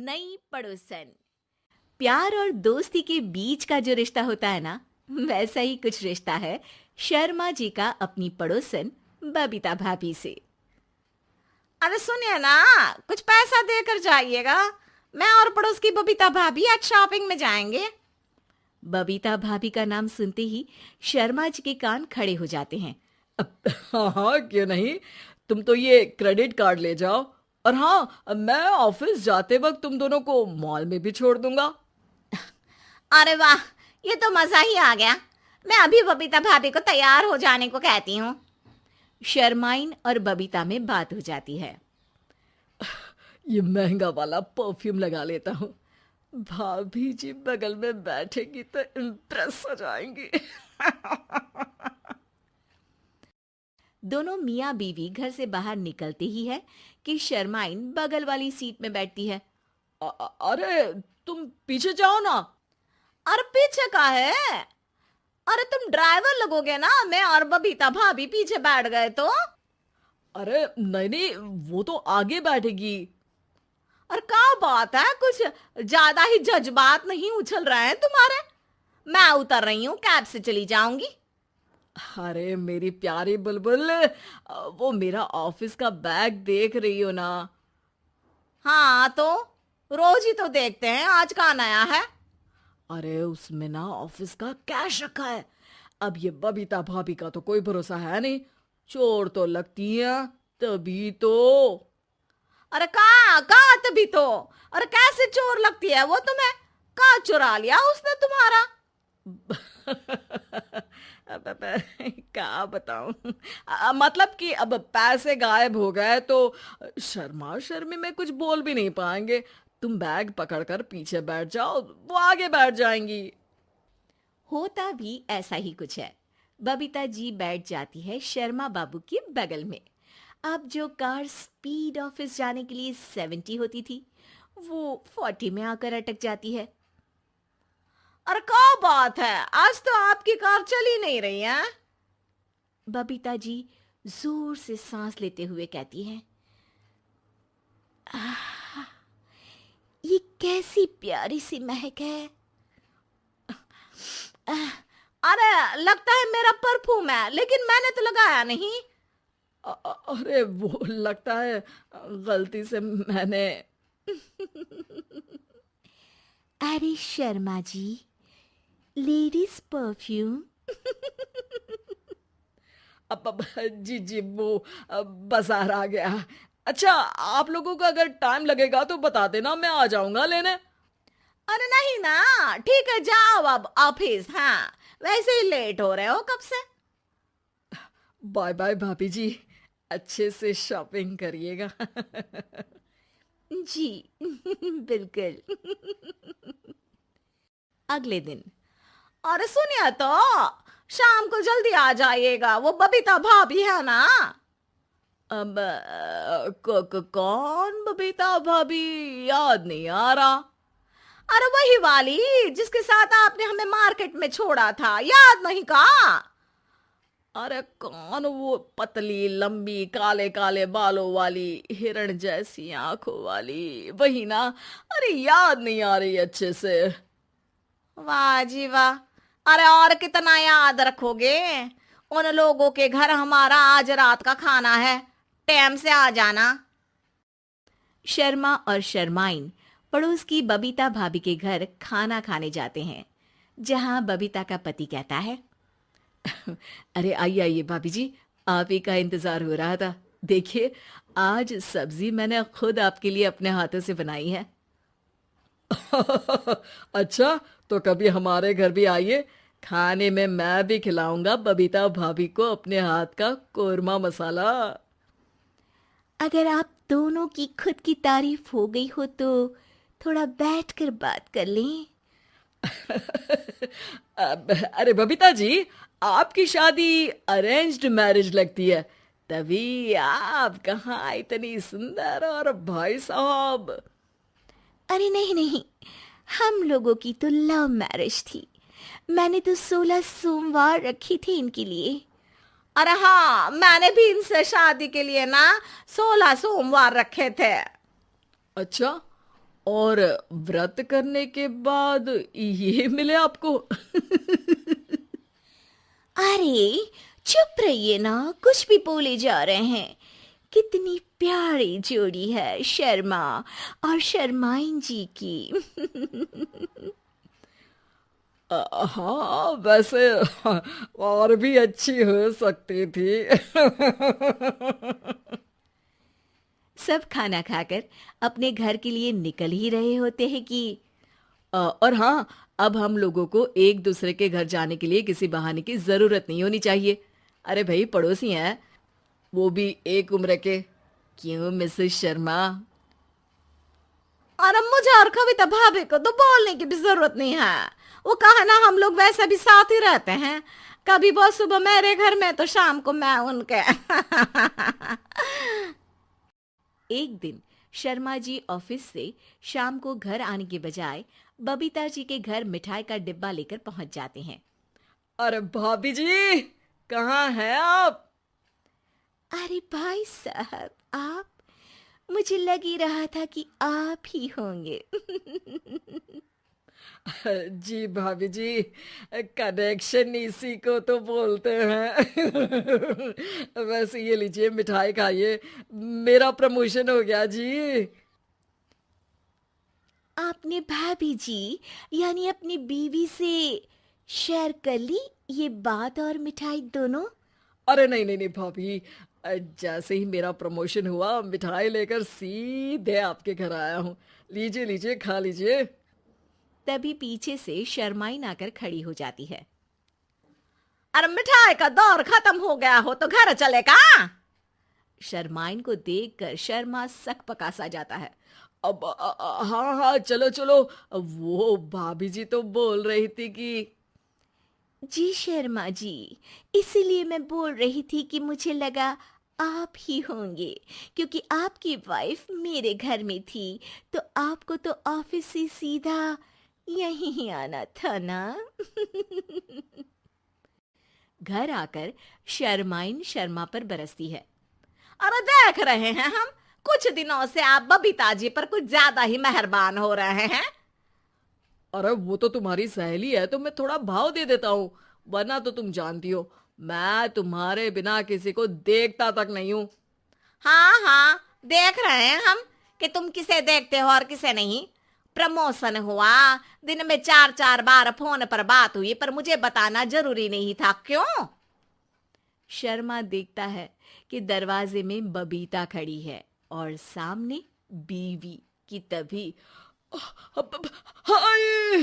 नई पड़ोसन। प्यार और दोस्ती के बीच का जो रिश्ता होता है ना, वैसा ही कुछ रिश्ता है शर्मा जी का अपनी पड़ोसन बबीता भाभी से। अरे सुनिए ना, कुछ पैसा देकर जाइएगा। मैं और पड़ोस की बबीता भाभी आज शॉपिंग में जाएंगे। बबीता भाभी का नाम सुनते ही शर्मा जी के कान खड़े हो जाते हैं। हाँ हाँ, क्यों नहीं। तुम तो ये क्रेडिट कार्ड ले जाओ, और हाँ, मैं ऑफिस जाते वक्त तुम दोनों को मॉल में भी छोड़ दूंगा। अरे वाह, ये तो मजा ही आ गया। मैं अभी बबीता भाभी को तैयार हो जाने को कहती हूँ। शर्माइन और बबीता में बात हो जाती है। ये महंगा वाला परफ्यूम लगा लेता हूँ, भाभी जी बगल में बैठेगी तो इम्प्रेस हो जाएंगी। दोनों मियाँ बीवी घर से बाहर निकलते ही है कि शर्माइन बगल वाली सीट में बैठती है। अरे तुम पीछे जाओ ना। अरे पीछे का है? अरे तुम ड्राइवर लगोगे ना, मैं और बबीता भाभी पीछे बैठ गए तो। अरे नहीं नहीं, वो तो आगे बैठेगी। और क्या बात है, कुछ ज्यादा ही जज्बात नहीं उछल रहे हैं तुम्हारे? मैं उतर रही हूँ, कैब से चली जाऊंगी। अरे मेरी प्यारी बुलबुल, वो मेरा ऑफिस का बैग देख रही हो ना। हाँ तो रोज ही तो देखते हैं, आज का नया है? अरे उसमें ना ऑफिस का कैश रखा है। अब ये बबीता भाभी का तो कोई भरोसा है नहीं, चोर तो लगती है तभी तो। अरे कहाँ तभी तो। अरे कैसे चोर लगती है वो तुम्हें? कहाँ चुरा लिया उसने तुम्हारा? क्या बताऊं। मतलब कि अब पैसे गायब हो गए तो शर्मा शर्मी में कुछ बोल भी नहीं पाएंगे। तुम बैग पकड़कर पीछे बैठ जाओ, वो आगे बैठ जाएंगी। होता भी ऐसा ही कुछ है। बबीता जी बैठ जाती है शर्मा बाबू के बगल में। अब जो कार स्पीड ऑफिस जाने के लिए 70 होती थी, वो 40 में आकर अटक जाती है। अरे क्या बात है, आज तो आपकी कार चली नहीं रही है। बबीता जी जोर से सांस लेते हुए कहती हैं, ये कैसी प्यारी सी महक है। अरे लगता है मेरा परफ्यूम है, लेकिन मैंने तो लगाया नहीं। अरे वो लगता है गलती से मैंने। अरे शर्मा जी, लेडीज परफ्यूम। अब जी जी, वो बाजार आ गया। अच्छा, आप लोगों को अगर टाइम लगेगा तो बता देना, मैं आ जाऊंगा लेने। अरे नहीं ना, ठीक है, जाओ अब ऑफिस। हाँ, वैसे ही लेट हो रहे हो कब से। बाय बाय भाभी जी, अच्छे से शॉपिंग करिएगा। जी बिल्कुल। अगले दिन। अरे सुनिए तो, शाम को जल्दी आ जाइएगा, वो बबीता भाभी है ना। अब कौन बबीता भाभी? याद नहीं आ रहा। अरे वही वाली जिसके साथ आपने हमें मार्केट में छोड़ा था, याद नहीं का? अरे कौन वो पतली लंबी काले काले बालों वाली हिरण जैसी आंखों वाली, वही ना। अरे याद नहीं आ रही अच्छे से। वाह जी वाह। अरे और कितना याद रखोगे? उन लोगों के घर हमारा आज रात का खाना है, टाइम से आ जाना। शर्मा और शर्माइन पड़ोस की बबीता भाभी के घर खाना खाने जाते हैं, जहां बबीता का पति कहता है, अरे आइए आइए भाभी जी, आप ही का इंतजार हो रहा था। देखिए, आज सब्जी मैंने खुद आपके लिए अपने हाथों से बनाई है। अच्छा, तो कभी हमारे घर भी आइए, खाने में मैं भी खिलाऊंगा बबीता भाभी को अपने हाथ का कोरमा मसाला। अगर आप दोनों की खुद की तारीफ हो गई हो तो थोड़ा बैठकर बात कर लें। अरे बबीता जी, आपकी शादी अरेंज्ड मैरिज लगती है, तभी आप कहाँ इतनी सुंदर। और भाई साहब? अरे नहीं नहीं, हम लोगों की तो लव मैरिज थी। मैंने तो 16 सोमवार रखी थी इनके लिए। अरे हाँ, मैंने भी इनसे शादी के लिए ना 16 सोमवार रखे थे। अच्छा, और व्रत करने के बाद ये मिले आपको? अरे चुप रहिए ना, कुछ भी बोले जा रहे हैं। कितनी प्यारी जोड़ी है शर्मा और शर्माइन जी की। हाँ वैसे और भी अच्छी हो सकती थी। सब खाना खाकर अपने घर के लिए निकल ही रहे होते हैं कि और हाँ, अब हम लोगों को एक दूसरे के घर जाने के लिए किसी बहाने की जरूरत नहीं होनी चाहिए। अरे भाई पड़ोसी हैं, वो भी एक उम्र के। क्यों मिसेस शर्मा? और अब मुझे और कविता भाभी को तो बोलने की भी जरूरत नहीं है। वो कहा ना, हम लोग वैसे भी साथ ही रहते हैं। कभी वो सुबह मेरे घर में तो शाम को मैं उनके। एक दिन शर्मा जी ऑफिस से शाम को घर आने के बजाय बबीता जी के घर मिठाई का डिब्बा लेकर पहुंच जाते हैं। अरे भाभी जी, कहाँ हैं आप? अरे भाई साहब, आप? मुझे लग ही रहा था कि आप ही होंगे। जी भाभी जी, कनेक्शन इसी को तो बोलते हैं। वैसे ये लीजिए मिठाई खाइए, मेरा प्रमोशन हो गया जी। आपने भाभी जी यानी अपनी बीवी से शेयर कर ली ये बात और मिठाई दोनों? अरे नहीं नहीं नहीं भाभी, जैसे ही मेरा प्रमोशन हुआ मिठाई लेकर सीधे आपके घर आया हूँ। लीजिए लीजिए, खा लीजिए। तभी पीछे से शर्माइन आकर खड़ी हो जाती है। अरे मिठाई का दौर खत्म हो गया हो तो घर चलेगा। शर्माइन को देखकर शर्मा सकपका सा जाता है। अब हाँ हाँ, चलो चलो। वो भाभी जी तो बोल रही थी कि जी शर्मा जी, इसीलिए मैं बोल रही थी कि मुझे लगा आप ही होंगे, क्योंकि आपकी वाइफ मेरे घर में थी तो आपको तो ऑफिस से सीधा यहीं ही आना था ना। घर आकर शर्माइन शर्मा पर बरसती है। अरे देख रहे हैं हम, कुछ दिनों से आप बबीता जी पर कुछ ज्यादा ही मेहरबान हो रहे हैं। अरे वो तो तुम्हारी सहेली है तो मैं थोड़ा भाव दे देता हूँ, वरना तो तुम जानती हो मैं तुम्हारे बिना किसी को देखता तक नहीं हूँ। हाँ हाँ, देख रहे हैं हम कि तुम किसे देखते हो और किसे नहीं। प्रमोशन हुआ, दिन में 4-4 बार फोन पर बात हुई, पर मुझे बताना जरूरी नहीं था, क्यों? शर्मा देखता है कि दरवाजे में बबीता खड़ी है और सामने बीवी की। तभी हाय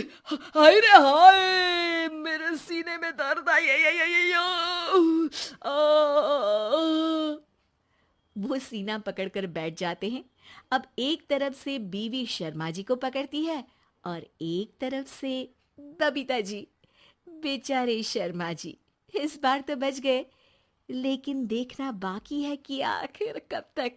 हाय रे हाय, मेरे सीने में दर्द आई आई आई आई आई, वो सीना पकड़कर बैठ जाते हैं। अब एक तरफ से बीवी शर्मा जी को पकड़ती है और एक तरफ से बबीता जी। बेचारे शर्मा जी इस बार तो बच गए, लेकिन देखना बाकी है कि आखिर कब तक।